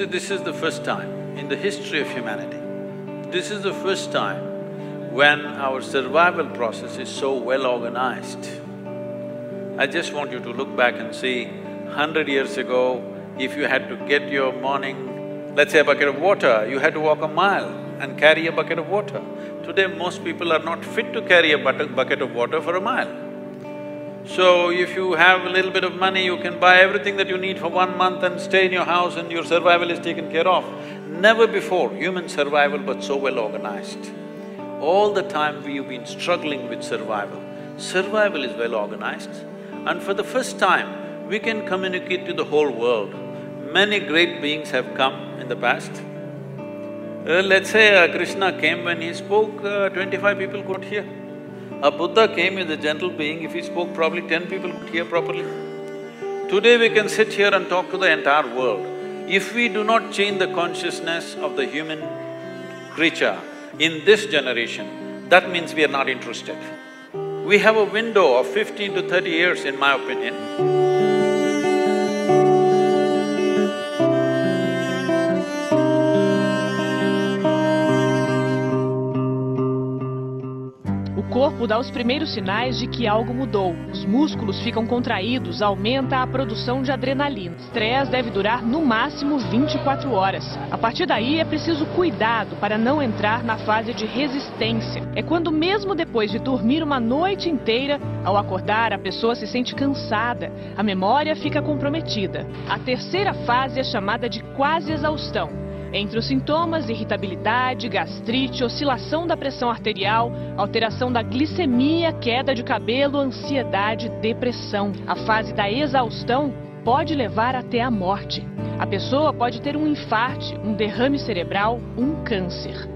this is the first time in the history of humanity, this is the first time when our survival process is so well organized. I just want you to look back and see, 100 years ago, if you had to get your morning, let's say a bucket of water, you had to walk a mile and carry a bucket of water. Today, most people are not fit to carry a bucket of water for a mile. So, if you have a little bit of money, you can buy everything that you need for 1 month and stay in your house and your survival is taken care of. Never before human survival was so well organized. All the time we've been struggling with survival. Survival is well organized, and for the first time, we can communicate to the whole world. Many great beings have come in the past. Let's say Krishna came, when he spoke, 25 people could hear. A Buddha came as a gentle being, if he spoke probably 10 people could hear properly. Today we can sit here and talk to the entire world. If we do not change the consciousness of the human creature in this generation, that means we are not interested. We have a window of 15 to 30 years, in my opinion. O corpo dá os primeiros sinais de que algo mudou. Os músculos ficam contraídos, aumenta a produção de adrenalina. O estresse deve durar no máximo 24 horas. A partir daí é preciso cuidado para não entrar na fase de resistência. É quando mesmo depois de dormir uma noite inteira, ao acordar a pessoa se sente cansada, a memória fica comprometida. A terceira fase é chamada de quase exaustão. Entre os sintomas, irritabilidade, gastrite, oscilação da pressão arterial, alteração da glicemia, queda de cabelo, ansiedade, depressão. A fase da exaustão pode levar até a morte. A pessoa pode ter um infarte, um derrame cerebral, um câncer.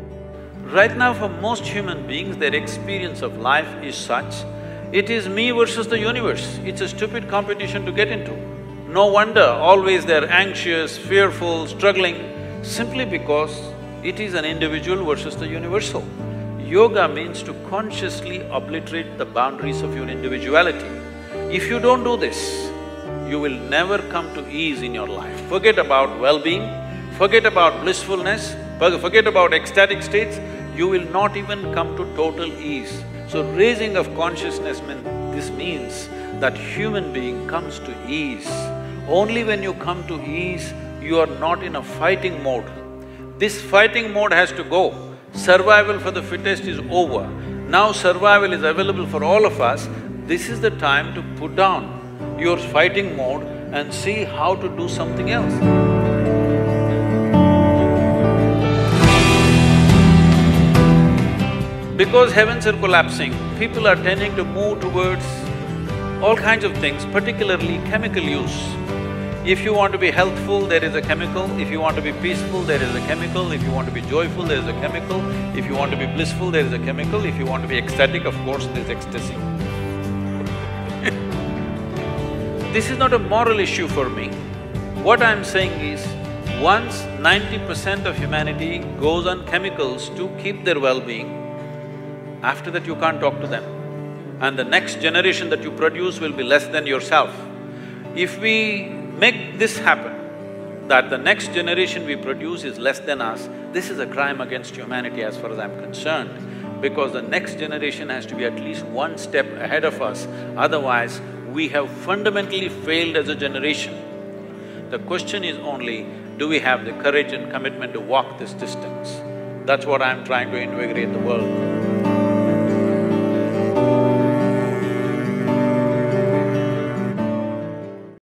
Right now, for most human beings, their experience of life is such, it is me versus the universe. It's a stupid competition to get into. No wonder always they're anxious, fearful, struggling, simply because it is an individual versus the universal. Yoga means to consciously obliterate the boundaries of your individuality. If you don't do this, you will never come to ease in your life. Forget about well-being, forget about blissfulness, forget about ecstatic states, you will not even come to total ease. So raising of consciousness this means that human being comes to ease. Only when you come to ease, you are not in a fighting mode. This fighting mode has to go. Survival for the fittest is over. Now survival is available for all of us. This is the time to put down your fighting mode and see how to do something else. Because heavens are collapsing, people are tending to move towards all kinds of things, particularly chemical use. If you want to be healthful, there is a chemical. If you want to be peaceful, there is a chemical. If you want to be joyful, there is a chemical. If you want to be blissful, there is a chemical. If you want to be ecstatic, of course, there is ecstasy. This is not a moral issue for me. What I'm saying is, once 90% of humanity goes on chemicals to keep their well-being, after that you can't talk to them. And the next generation that you produce will be less than yourself. If we make this happen, that the next generation we produce is less than us, this is a crime against humanity as far as I'm concerned, because the next generation has to be at least one step ahead of us, otherwise we have fundamentally failed as a generation. The question is only, do we have the courage and commitment to walk this distance? That's what I'm trying to invigorate the world.